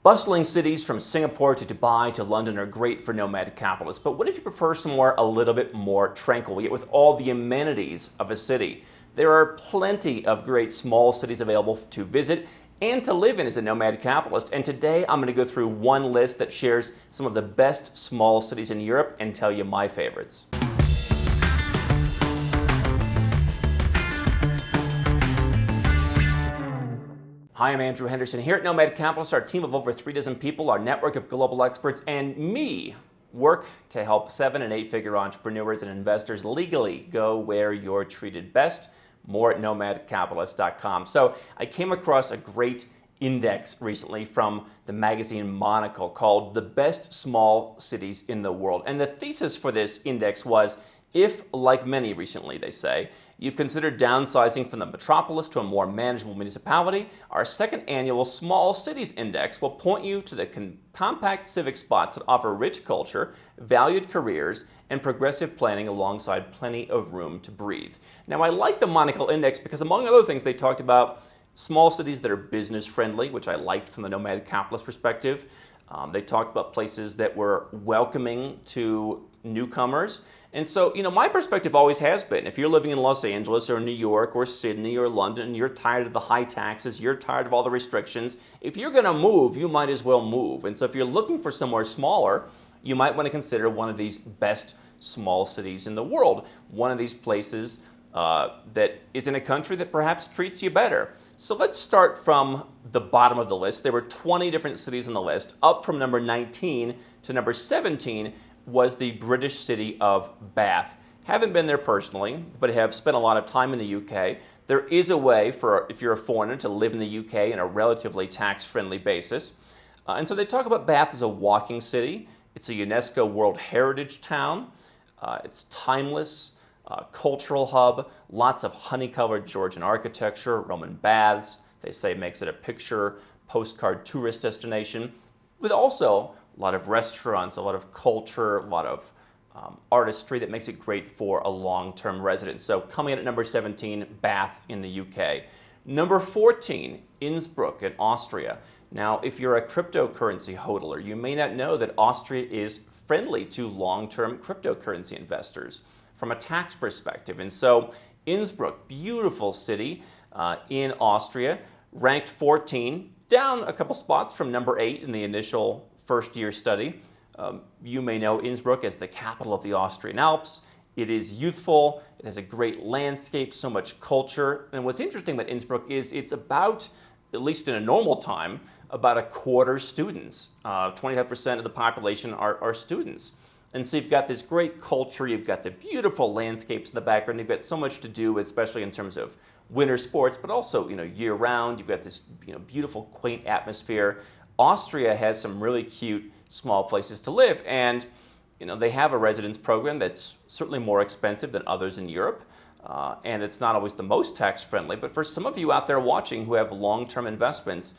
Bustling cities from Singapore to Dubai to London are great for nomad capitalists, but what if you prefer somewhere a little bit more tranquil, yet with all the amenities of a city? There are plenty of great small cities available to visit and to live in as a nomad capitalist, and today I'm going to go through one list that shares some of the best small cities in Europe and tell you my favorites. Hi, I'm Andrew Henderson here at Nomad Capitalist. Our team of over 36 people, our network of global experts, and me work to help 7- and 8-figure entrepreneurs and investors legally go where you're treated best. More at nomadcapitalist.com. So I came across a great index recently from the magazine Monocle called The Best Small Cities in the World. And the thesis for this index was, if, like many recently, they say, you've considered downsizing from the metropolis to a more manageable municipality, our second annual Small Cities Index will point you to the compact civic spots that offer rich culture, valued careers, and progressive planning alongside plenty of room to breathe. Now, I like the Monocle Index because, among other things, they talked about small cities that are business friendly, which I liked from the nomad capitalist perspective. They talked about places that were welcoming to newcomers. And so, my perspective always has been, if you're living in Los Angeles or New York or Sydney or London, you're tired of the high taxes, you're tired of all the restrictions, if you're going to move, you might as well move. And so if you're looking for somewhere smaller, you might want to consider one of these best small cities in the world, one of these places that is in a country that perhaps treats you better. So let's start from the bottom of the list. There were 20 different cities on the list. Up from number 19 to number 17 was the British city of Bath. Haven't been there personally, but have spent a lot of time in the UK. There is a way for, if you're a foreigner, to live in the UK in a relatively tax-friendly basis. And so they talk about Bath as a walking city. It's a UNESCO World Heritage Town. It's timeless, cultural hub, lots of honey-colored Georgian architecture, Roman baths. They say makes it a picture postcard tourist destination, with also a lot of restaurants, a lot of culture, a lot of artistry that makes it great for a long-term resident. So coming in at number 17, Bath in the UK. Number 14, Innsbruck in Austria. Now, if you're a cryptocurrency hodler, you may not know that Austria is friendly to long-term cryptocurrency investors from a tax perspective. And so Innsbruck, beautiful city in Austria, ranked 14, down a couple spots from number 8 in the initial first-year study. You may know Innsbruck as the capital of the Austrian Alps. It is youthful, it has a great landscape, so much culture. And what's interesting about Innsbruck is it's about, at least in a normal time, about a quarter students. 25% of the population are students. And so you've got this great culture, you've got the beautiful landscapes in the background, you've got so much to do, especially in terms of winter sports, but also year-round. You've got this beautiful, quaint atmosphere. Austria has some really cute small places to live, and they have a residence program that's certainly more expensive than others in Europe, and it's not always the most tax-friendly, but for some of you out there watching who have long-term investments,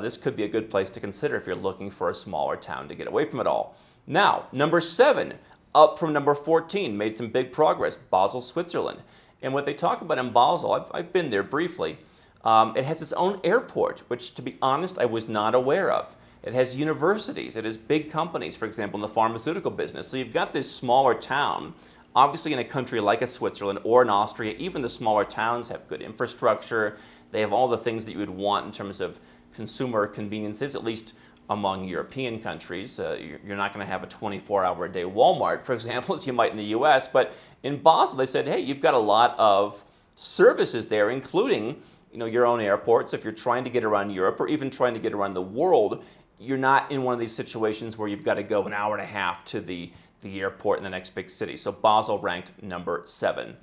this could be a good place to consider if you're looking for a smaller town to get away from it all. Now, number 7, up from number 14, made some big progress, Basel, Switzerland. And what they talk about in Basel, I've been there briefly, it has its own airport, which, to be honest, I was not aware of. It has universities, it has big companies, for example, in the pharmaceutical business. So you've got this smaller town. Obviously, in a country like a Switzerland or in Austria, even the smaller towns have good infrastructure. They have all the things that you would want in terms of consumer conveniences, at least among European countries. You're not going to have a 24-hour-a-day Walmart, for example, as you might in the US. But in Basel, they said, hey, you've got a lot of services there, including your own airport. So if you're trying to get around Europe or even trying to get around the world, you're not in one of these situations where you've got to go an hour and a half to the airport in the next big city. So Basel ranked number 7.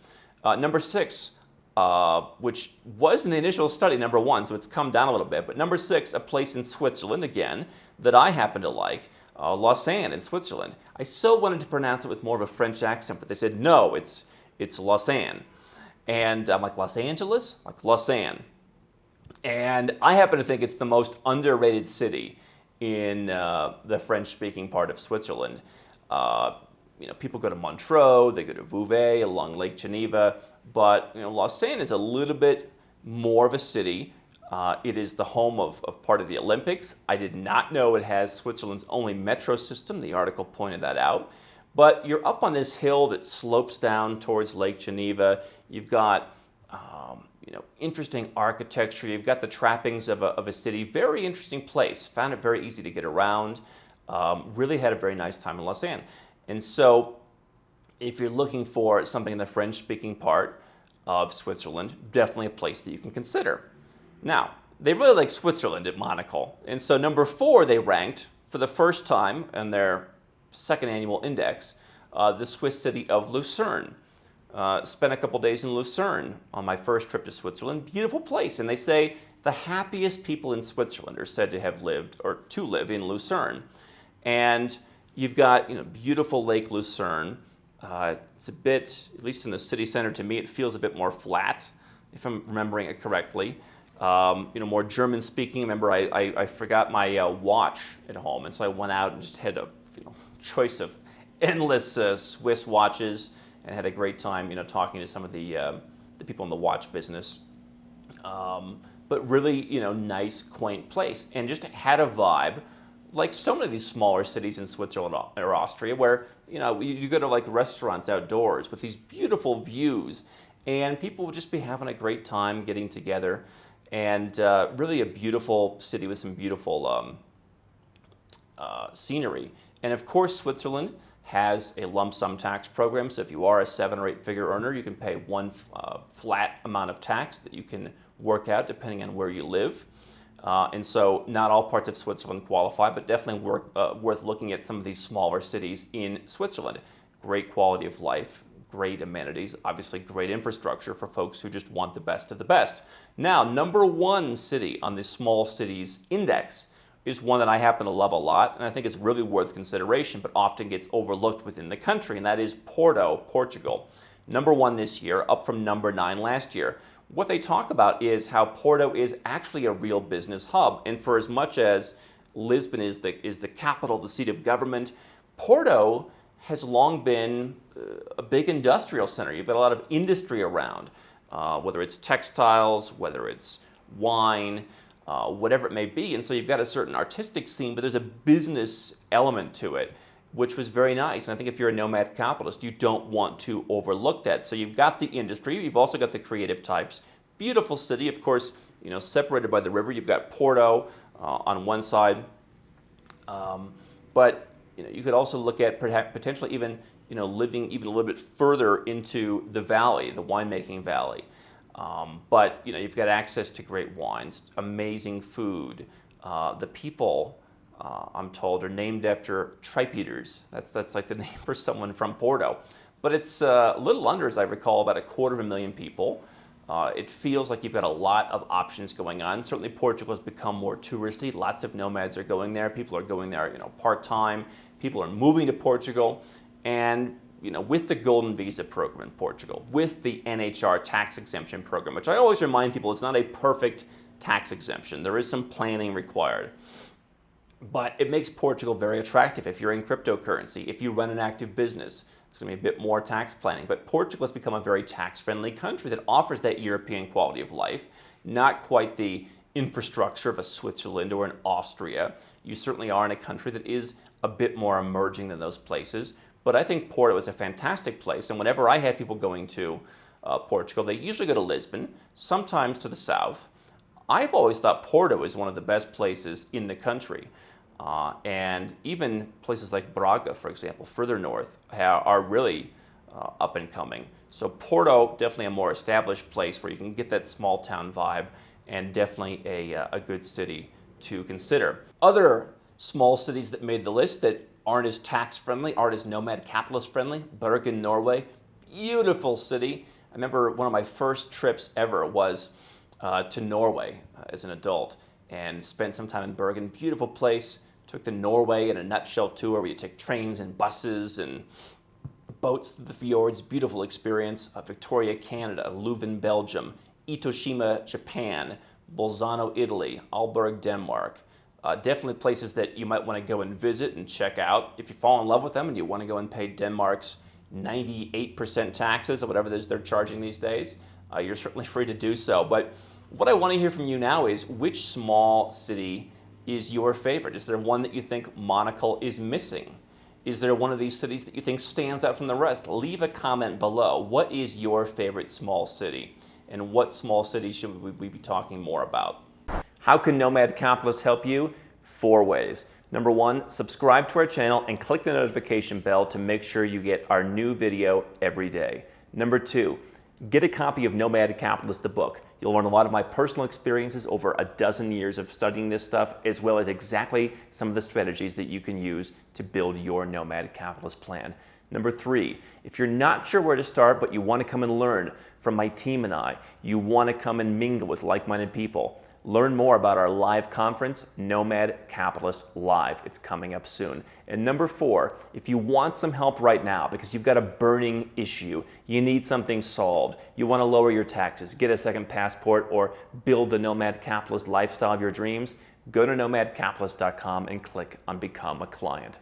Number 6, which was in the initial study number 1, so it's come down a little bit. But number 6, a place in Switzerland, again, that I happen to like, Lausanne in Switzerland. I so wanted to pronounce it with more of a French accent, but they said, no, it's Lausanne. And I'm like, Los Angeles? Like Lausanne. And I happen to think it's the most underrated city in the French-speaking part of Switzerland. People go to Montreux, they go to Vouvet along Lake Geneva, but Lausanne is a little bit more of a city It is the home of part of the Olympics. I did not know it has Switzerland's only metro system. The article pointed that out. But you're up on this hill that slopes down towards Lake Geneva. You've got interesting architecture. You've got the trappings of a city. Very interesting place. Found it very easy to get around. Really had a very nice time in Lausanne. And so if you're looking for something in the French-speaking part of Switzerland, definitely a place that you can consider. Now, they really like Switzerland at Monocle. And so number 4, they ranked for the first time in their second annual index, the Swiss city of Lucerne. Spent a couple days in Lucerne on my first trip to Switzerland. Beautiful place. And they say the happiest people in Switzerland are said to have lived or to live in Lucerne. And you've got beautiful Lake Lucerne. It's a bit, at least in the city center, to me, it feels a bit more flat, if I'm remembering it correctly. More German speaking. Remember, I forgot my watch at home, and so I went out and just had a choice of endless Swiss watches, and had a great time, talking to some of the people in the watch business. But really, nice, quaint place, and just had a vibe, like so many of these smaller cities in Switzerland or Austria, where you go to like restaurants outdoors with these beautiful views, and people would just be having a great time getting together, and really a beautiful city with some beautiful scenery. And of course, Switzerland has a lump sum tax program, so if you are a 7 or 8 figure earner, you can pay one flat amount of tax that you can work out depending on where you live. And so not all parts of Switzerland qualify, but definitely worth looking at some of these smaller cities in Switzerland. Great quality of life, great amenities, obviously great infrastructure for folks who just want the best of the best. Now, number 1 city on the small cities index is one that I happen to love a lot, and I think it's really worth consideration, but often gets overlooked within the country, and that is Porto, Portugal. Number 1 this year, up from number 9 last year. What they talk about is how Porto is actually a real business hub, and for as much as Lisbon is the capital, the seat of government, Porto has long been a big industrial center. You've got a lot of industry around, whether it's textiles, whether it's wine, whatever it may be. And so you've got a certain artistic scene, but there's a business element to it, which was very nice. And I think if you're a nomad capitalist, you don't want to overlook that. So you've got the industry, you've also got the creative types. Beautiful city, of course, separated by the river. You've got Porto on one side, but you could also look at potentially even living even a little bit further into the valley, the winemaking valley. But you've got access to great wines, amazing food. The people, I'm told, are named after tripe eaters. That's like the name for someone from Porto. But it's a little under, as I recall, about 250,000 people. It feels like you've got a lot of options going on. Certainly Portugal has become more touristy. Lots of nomads are going there. People are going there, part-time. People are moving to Portugal. And with the Golden Visa program in Portugal, with the NHR tax exemption program, which I always remind people it's not a perfect tax exemption. There is some planning required. But it makes Portugal very attractive if you're in cryptocurrency, if you run an active business. It's going to be a bit more tax planning. But Portugal has become a very tax-friendly country that offers that European quality of life, not quite the infrastructure of a Switzerland or an Austria. You certainly are in a country that is a bit more emerging than those places. But I think Porto is a fantastic place. And whenever I have people going to Portugal, they usually go to Lisbon, sometimes to the south. I've always thought Porto is one of the best places in the country. And even places like Braga, for example, further north, are really up and coming. So Porto, definitely a more established place where you can get that small town vibe, and definitely a good city to consider. Other small cities that made the list that aren't as tax friendly, aren't as nomad capitalist friendly, Bergen, Norway, beautiful city. I remember one of my first trips ever was to Norway as an adult, and spent some time in Bergen. Beautiful place. Took the Norway in a nutshell tour where you take trains and buses and boats through the fjords. Beautiful experience. Victoria, Canada, Leuven, Belgium, Itoshima, Japan, Bolzano, Italy, Aalborg, Denmark. Definitely places that you might want to go and visit and check out. If you fall in love with them and you want to go and pay Denmark's 98% taxes or whatever it is they're charging these days, you're certainly free to do so. But What I want to hear from you now is, which small city is your favorite? Is there one that you think Monocle is missing? Is there one of these cities that you think stands out from the rest? Leave a comment below. What is your favorite small city? And what small city should we be talking more about? How can Nomad Capitalist help you? 4 ways. Number 1, subscribe to our channel and click the notification bell to make sure you get our new video every day. Number 2, get a copy of Nomad Capitalist, the book. You'll learn a lot of my personal experiences over a dozen years of studying this stuff, as well as exactly some of the strategies that you can use to build your Nomad Capitalist plan. Number 3, if you're not sure where to start, but you want to come and learn from my team and I, you want to come and mingle with like-minded people, learn more about our live conference, Nomad Capitalist Live. It's coming up soon. And number 4, if you want some help right now because you've got a burning issue, you need something solved, you want to lower your taxes, get a second passport, or build the Nomad Capitalist lifestyle of your dreams, go to nomadcapitalist.com and click on Become a Client.